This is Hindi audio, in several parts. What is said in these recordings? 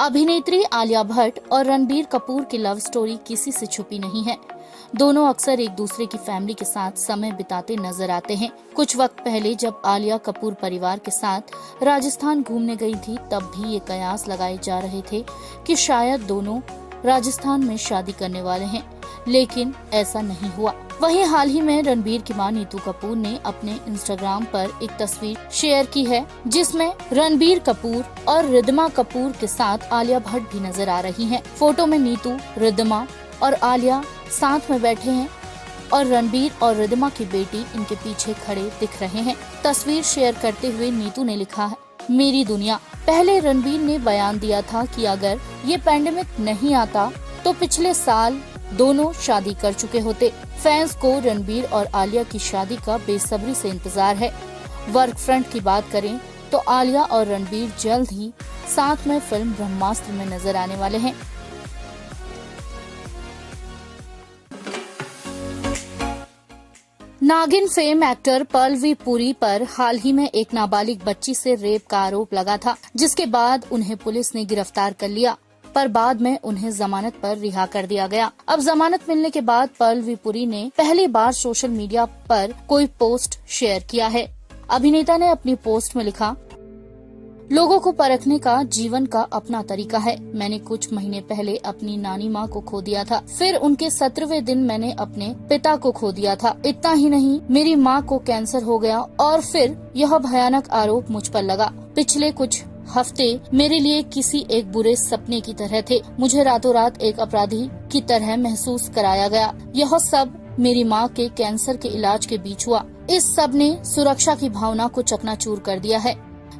अभिनेत्री आलिया भट्ट और रणबीर कपूर की लव स्टोरी किसी से छुपी नहीं है। दोनों अक्सर एक दूसरे की फैमिली के साथ समय बिताते नजर आते हैं। कुछ वक्त पहले जब आलिया कपूर परिवार के साथ राजस्थान घूमने गई थी, तब भी ये कयास लगाए जा रहे थे कि शायद दोनों राजस्थान में शादी करने वाले हैं, लेकिन ऐसा नहीं हुआ। वहीं हाल ही में रणबीर की मां नीतू कपूर ने अपने इंस्टाग्राम पर एक तस्वीर शेयर की है, जिसमें रणबीर कपूर और रिद्धिमा कपूर के साथ आलिया भट्ट भी नजर आ रही हैं। फोटो में नीतू, रिद्धिमा और आलिया साथ में बैठे हैं और रणबीर और रिद्धिमा की बेटी इनके पीछे खड़े दिख रहे हैं। तस्वीर शेयर करते हुए नीतू ने लिखा है, मेरी दुनिया। पहले रणबीर ने बयान दिया था कि अगर ये पैंडेमिक नहीं आता तो पिछले साल दोनों शादी कर चुके होते। फैंस को रणबीर और आलिया की शादी का बेसब्री से इंतजार है। वर्क फ्रंट की बात करें तो आलिया और रणबीर जल्द ही साथ में फिल्म ब्रह्मास्त्र में नजर आने वाले हैं। नागिन फेम एक्टर पलवी पुरी पर हाल ही में एक नाबालिग बच्ची से रेप का आरोप लगा था, जिसके बाद उन्हें पुलिस ने गिरफ्तार कर लिया, पर बाद में उन्हें जमानत पर रिहा कर दिया गया। अब जमानत मिलने के बाद पलवी पुरी ने पहली बार सोशल मीडिया पर कोई पोस्ट शेयर किया है। अभिनेता ने अपनी पोस्ट में लिखा, लोगों को परखने का जीवन का अपना तरीका है। मैंने कुछ महीने पहले अपनी नानी माँ को खो दिया था, फिर उनके 17वें दिन मैंने अपने पिता को खो दिया था। इतना ही नहीं, मेरी माँ को कैंसर हो गया और फिर यह भयानक आरोप मुझ पर लगा। पिछले कुछ हफ्ते मेरे लिए किसी एक बुरे सपने की तरह थे। मुझे रातों रात एक अपराधी की तरह महसूस कराया गया। यह सब मेरी माँ के कैंसर के इलाज के बीच हुआ। इस सब ने सुरक्षा की भावना को चकनाचूर कर दिया है,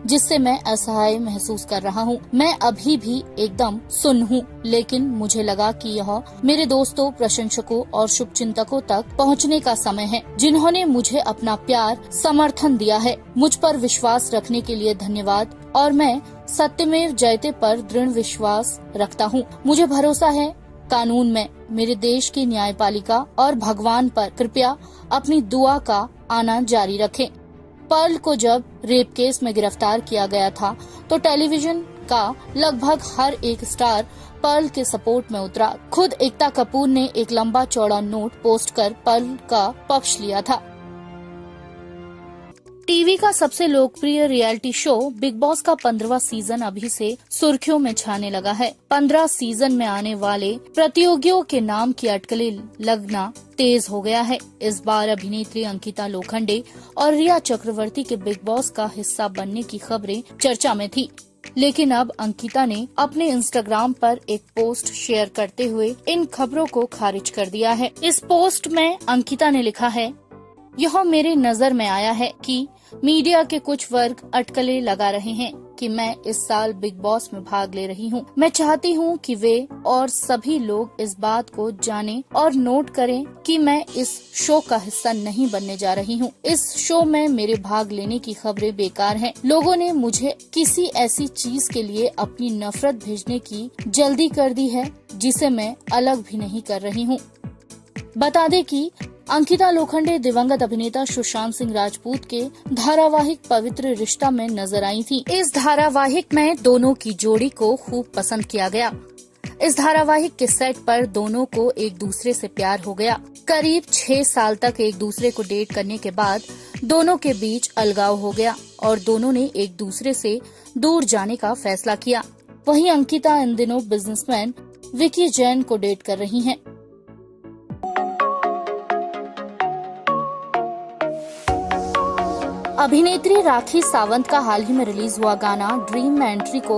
जिससे मैं असहाय महसूस कर रहा हूँ। मैं अभी भी एकदम सुन्न हूँ, लेकिन मुझे लगा कि यह मेरे दोस्तों, प्रशंसकों और शुभचिंतकों तक पहुँचने का समय है, जिन्होंने मुझे अपना प्यार, समर्थन दिया है। मुझ पर विश्वास रखने के लिए धन्यवाद और मैं सत्यमेव जयते पर दृढ़ विश्वास रखता हूँ। मुझे भरोसा है कानून में, मेरे देश की न्यायपालिका और भगवान पर। कृपया अपनी दुआ का आना जारी रखें। पर्ल को जब रेप केस में गिरफ्तार किया गया था तो टेलीविजन का लगभग हर एक स्टार पर्ल के सपोर्ट में उतरा। खुद एकता कपूर ने एक लंबा चौड़ा नोट पोस्ट कर पर्ल का पक्ष लिया था। टीवी का सबसे लोकप्रिय रियलिटी शो बिग बॉस का 15वां सीजन अभी से सुर्खियों में छाने लगा है। 15 सीजन में आने वाले प्रतियोगियों के नाम की अटकलें लगना तेज हो गया है। इस बार अभिनेत्री अंकिता लोखंडे और रिया चक्रवर्ती के बिग बॉस का हिस्सा बनने की खबरें चर्चा में थी, लेकिन अब अंकिता ने अपने इंस्टाग्राम पर एक पोस्ट शेयर करते हुए इन खबरों को खारिज कर दिया है। इस पोस्ट में अंकिता ने लिखा है, यह मेरे नजर में आया है कि मीडिया के कुछ वर्ग अटकलें लगा रहे हैं कि मैं इस साल बिग बॉस में भाग ले रही हूँ। मैं चाहती हूँ कि वे और सभी लोग इस बात को जानें और नोट करें कि मैं इस शो का हिस्सा नहीं बनने जा रही हूँ। इस शो में मेरे भाग लेने की खबरें बेकार हैं। लोगों ने मुझे किसी ऐसी चीज के लिए अपनी नफरत भेजने की जल्दी कर दी है जिसे मैं अलग भी नहीं कर रही हूँ। बता दें कि अंकिता लोखंडे दिवंगत अभिनेता सुशांत सिंह राजपूत के धारावाहिक पवित्र रिश्ता में नजर आई थी। इस धारावाहिक में दोनों की जोड़ी को खूब पसंद किया गया। इस धारावाहिक के सेट पर दोनों को एक दूसरे से प्यार हो गया। करीब 6 साल तक एक दूसरे को डेट करने के बाद दोनों के बीच अलगाव हो गया और दोनों ने एक दूसरे से दूर जाने का फैसला किया। वहीं अंकिता इन दिनों बिजनेसमैन विकी जैन को डेट कर रही हैं। अभिनेत्री राखी सावंत का हाल ही में रिलीज हुआ गाना ड्रीम में एंट्री को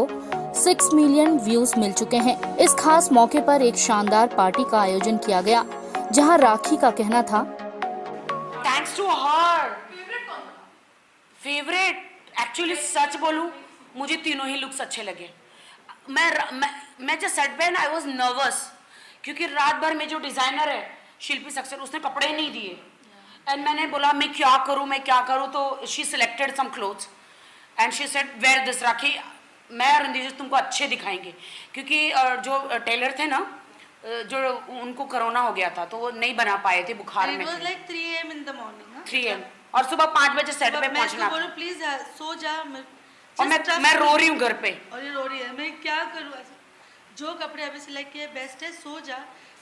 6 मिलियन व्यूज मिल चुके हैं। इस खास मौके पर एक शानदार पार्टी का आयोजन किया गया, जहां राखी का कहना था, thanks to her favourite. Actually सच बोलूं, मुझे तीनों ही लुक्स अच्छे लगे। मैं जब सेट पे आई वाज नर्वस, क्योंकि रात भर में जो डिजाइनर है शिल्पी सक्सेना, उसने कपड़े ही नहीं दिए एंड मैंने बोला मैं क्या करूं, तो she selected some clothes and she said wear this. Rakhi, मैं और रंजीत तुमको अच्छे दिखाएंगे, क्योंकि जो टेलर थे ना, जो उनको कोरोना हो गया था तो वो नहीं बना पाए थे, बुखार में। 3 AM in the morning, 3 AM और सुबह 5 बजे सेट पे पहुंचना। प्लीज सो जा। और मैं रो रही हूँ घर पे। और ये रो रही है, मैं क्या करूँ? जो कपड़े अभी सिलेक्ट किए बेस्ट है, सो जा,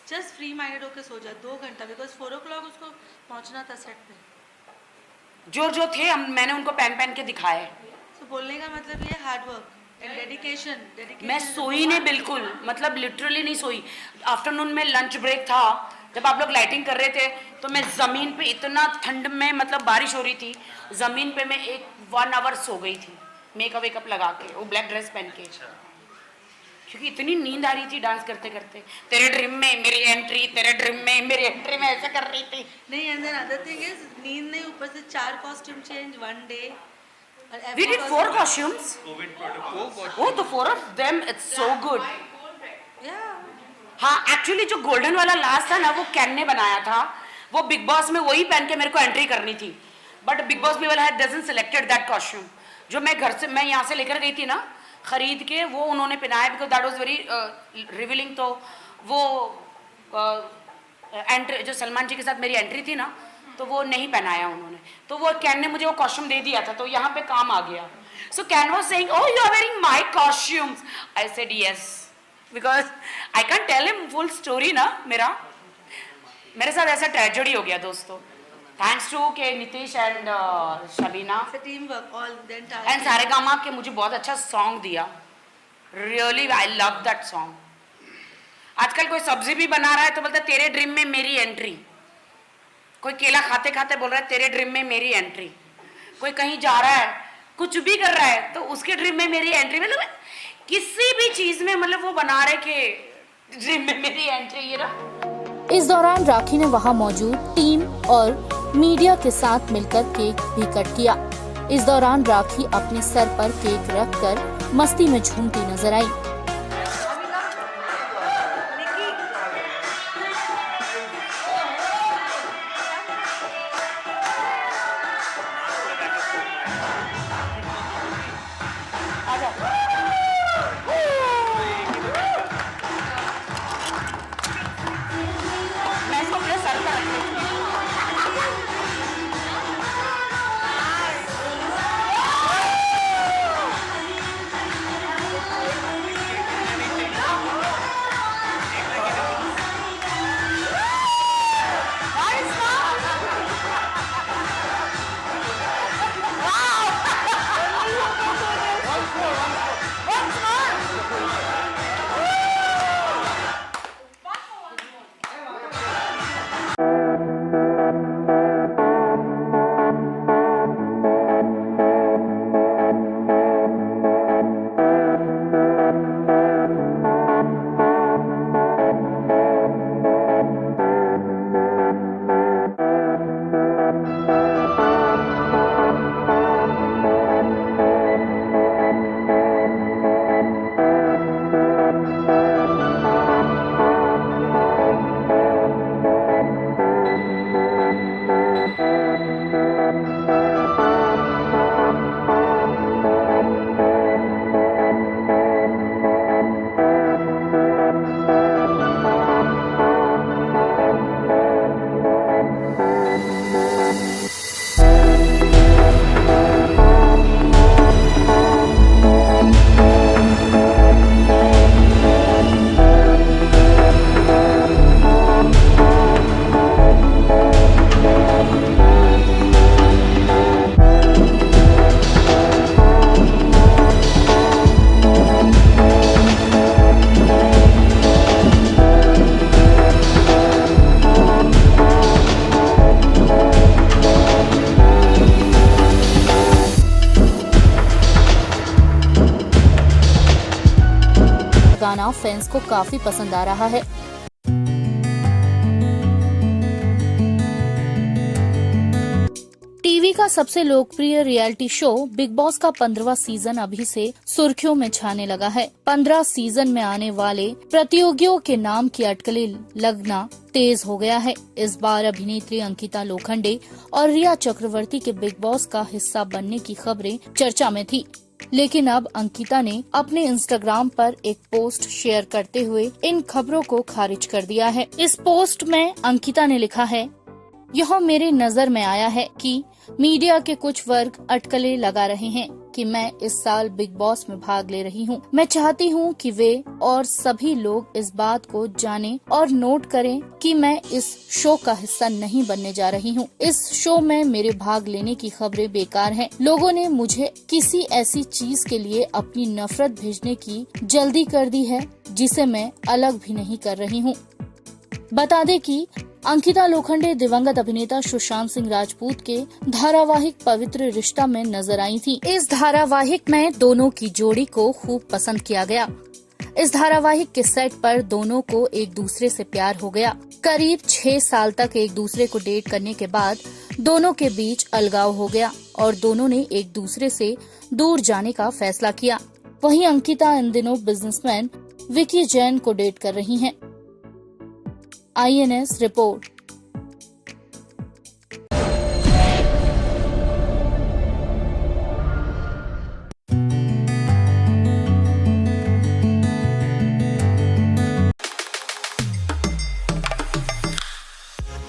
जस्ट फ्री माइंडेड होकर सो जा 2 घंटा, बिकॉज 4 o'clock उसको पहुंचना था सेट पे। जो थे मैंने उनको पहन के दिखाए। तो बोलने का मतलब ये हार्ड वर्क एंड डेडिकेशन। मैं सोई नहीं बिल्कुल, मतलब लिटरली नहीं सोई। आफ्टरनून में लंच ब्रेक था, जब आप लोग लाइटिंग कर रहे थे तो मैं ज़मीन पे, इतना ठंड में, मतलब बारिश हो रही थी, ज़मीन पे मैं 1 आवर सो गई थी मेकअप वेकअप लगा के, वो ब्लैक ड्रेस पहन के, क्योंकि इतनी नींद आ रही थी डांस करते करते। तेरे ड्रीम में मेरी एंट्री, तेरे ड्रीम में मेरी एंट्री में ऐसे कर रही थी। नहीं, and then other thing is नींद नहीं, ऊपर से 4 costume change 1 day। We did 4 costumes. Oh, the 4 of them, it's so good. हाँ, एक्चुअली जो गोल्डन वाला लास्ट था ना, वो कैन ने बनाया था। वो बिग बॉस में वही पहन के मेरे को एंट्री करनी थी, but big boss people had doesn't selected that costume. जो मैं घर से, मैं यहाँ से लेकर गई थी ना खरीद के, वो उन्होंने पहनाया, because that was very revealing. तो वो एंट्री जो सलमान जी के साथ मेरी एंट्री थी ना, तो वो नहीं पहनाया उन्होंने, तो वो कैन ने मुझे वो कॉस्ट्यूम दे दिया था, तो यहाँ पे काम आ गया। So Ken was saying, oh you are wearing my costumes. I said yes, because I can tell him full story ना। मेरे साथ ऐसा ट्रेजेडी हो गया दोस्तों, थैंक्स टू के Nitish and Shabina team work all the entire and Saregama के मुझे बहुत अच्छा सॉन्ग दिया। Really I love that song. आजकल कोई सब्जी भी बना रहा है तो बोलता है तेरे ड्रीम में मेरी एंट्री। कोई केला खाते खाते बोल रहा है तेरे ड्रीम में मेरी एंट्री। कोई कहीं जा रहा है, कुछ भी कर रहा है तो उसके ड्रीम में मेरी एंट्री। मतलब किसी भी चीज में, मतलब वो बना रहे कि ड्रीम में मेरी एंट्री। ये ना, इस दौरान राखी ने वहां मौजूद टीम और मीडिया के साथ मिलकर केक भी कट किया। इस दौरान राखी अपने सर पर केक रखकर मस्ती में झूमती नजर आई। मैं इसको अपने सर पर रखती हूँ। गाना फैंस को काफी पसंद आ रहा है। टीवी का सबसे लोकप्रिय रियलिटी शो बिग बॉस का 15वां सीजन अभी से सुर्खियों में छाने लगा है। 15 सीजन में आने वाले प्रतियोगियों के नाम की अटकलें लगना तेज हो गया है। इस बार अभिनेत्री अंकिता लोखंडे और रिया चक्रवर्ती के बिग बॉस का हिस्सा बनने की खबरें चर्चा में थी, लेकिन अब अंकिता ने अपने इंस्टाग्राम पर एक पोस्ट शेयर करते हुए इन खबरों को खारिज कर दिया है। इस पोस्ट में अंकिता ने लिखा है, यह मेरे नजर में आया है कि मीडिया के कुछ वर्ग अटकलें लगा रहे हैं कि मैं इस साल बिग बॉस में भाग ले रही हूँ। मैं चाहती हूँ कि वे और सभी लोग इस बात को जानें और नोट करें कि मैं इस शो का हिस्सा नहीं बनने जा रही हूँ। इस शो में मेरे भाग लेने की खबरें बेकार हैं। लोगों ने मुझे किसी ऐसी चीज के लिए अपनी नफरत भेजने की जल्दी कर दी है जिसे मैं अलग भी नहीं कर रही हूँ। बता दें कि अंकिता लोखंडे दिवंगत अभिनेता सुशांत सिंह राजपूत के धारावाहिक पवित्र रिश्ता में नजर आई थी। इस धारावाहिक में दोनों की जोड़ी को खूब पसंद किया गया। इस धारावाहिक के सेट पर दोनों को एक दूसरे से प्यार हो गया। करीब 6 साल तक एक दूसरे को डेट करने के बाद दोनों के बीच अलगाव हो गया और दोनों ने एक दूसरे से दूर जाने का फैसला किया। वहीं अंकिता इन दिनों बिजनेसमैन विकी जैन को डेट कर रही हैं। INS report.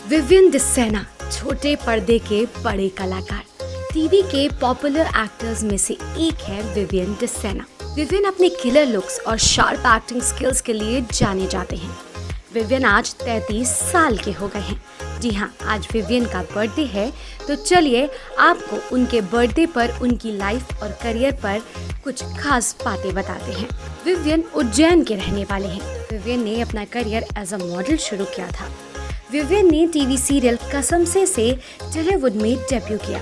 विवियन डिसेना छोटे पर्दे के बड़े कलाकार। टीवी के पॉपुलर एक्टर्स में से एक है विवियन डिसेना। विवियन अपने किलर लुक्स और शार्प एक्टिंग स्किल्स के लिए जाने जाते हैं। विवियन आज 33 साल के हो गए हैं। जी हाँ, आज विवियन का बर्थडे है, तो चलिए आपको उनके बर्थडे पर उनकी लाइफ और करियर पर कुछ खास बातें बताते हैं। विवियन उज्जैन के रहने वाले हैं। विवियन ने अपना करियर एज अ मॉडल शुरू किया था। विवियन ने टीवी सीरियल कसम से टॉलीवुड में डेब्यू किया।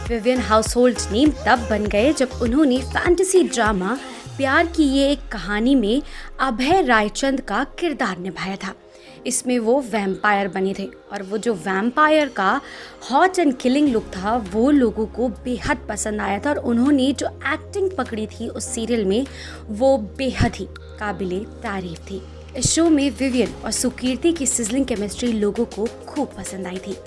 विवियन हाउसहोल्ड नेम तब बन गए जब उन्होंने फैंटेसी ड्रामा प्यार की ये एक कहानी में अभय रायचंद का किरदार निभाया था। इसमें वो वैम्पायर बने थे और वो जो वैम्पायर का हॉट एंड किलिंग लुक था वो लोगों को बेहद पसंद आया था और उन्होंने जो एक्टिंग पकड़ी थी उस सीरियल में वो बेहद ही काबिले तारीफ थी। इस शो में विवियन और सुकीर्ति की सिजलिंग केमिस्ट्री लोगों को खूब पसंद आई थी।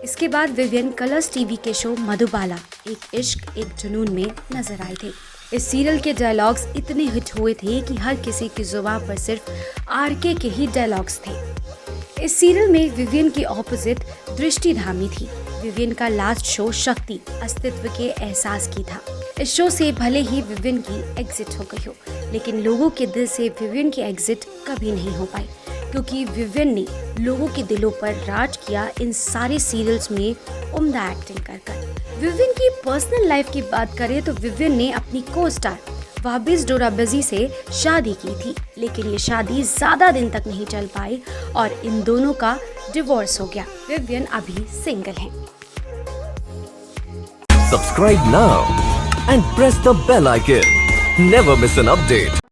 इसके बाद विवियन कलर्स टीवी के शो मधुबाला एक इश्क एक जुनून में नजर आए थे। इस सीरियल के डायलॉग्स इतने हिट हुए थे कि हर किसी की जुबान पर सिर्फ आरके के ही डायलॉग्स थे। इस सीरियल में विवियन की ऑपोजिट दृष्टि धामी थी। विवियन का लास्ट शो शक्ति अस्तित्व के एहसास की था। इस शो से भले ही विवियन की एग्जिट हो गई हो, लेकिन लोगों के दिल से विवियन की एग्जिट कभी नहीं हो पाई, क्योंकि विवियन ने लोगों के दिलों पर राज किया इन सारे सीरियल्स में उम्दा एक्टिंग कर। विवियन की पर्सनल लाइफ की बात करें तो विवियन ने अपनी को स्टार वाबिस डोराबजी से शादी की थी, लेकिन ये शादी ज्यादा दिन तक नहीं चल पाई और इन दोनों का डिवोर्स हो गया। विवियन अभी सिंगल हैं। Subscribe now and press the bell icon. Never miss an update.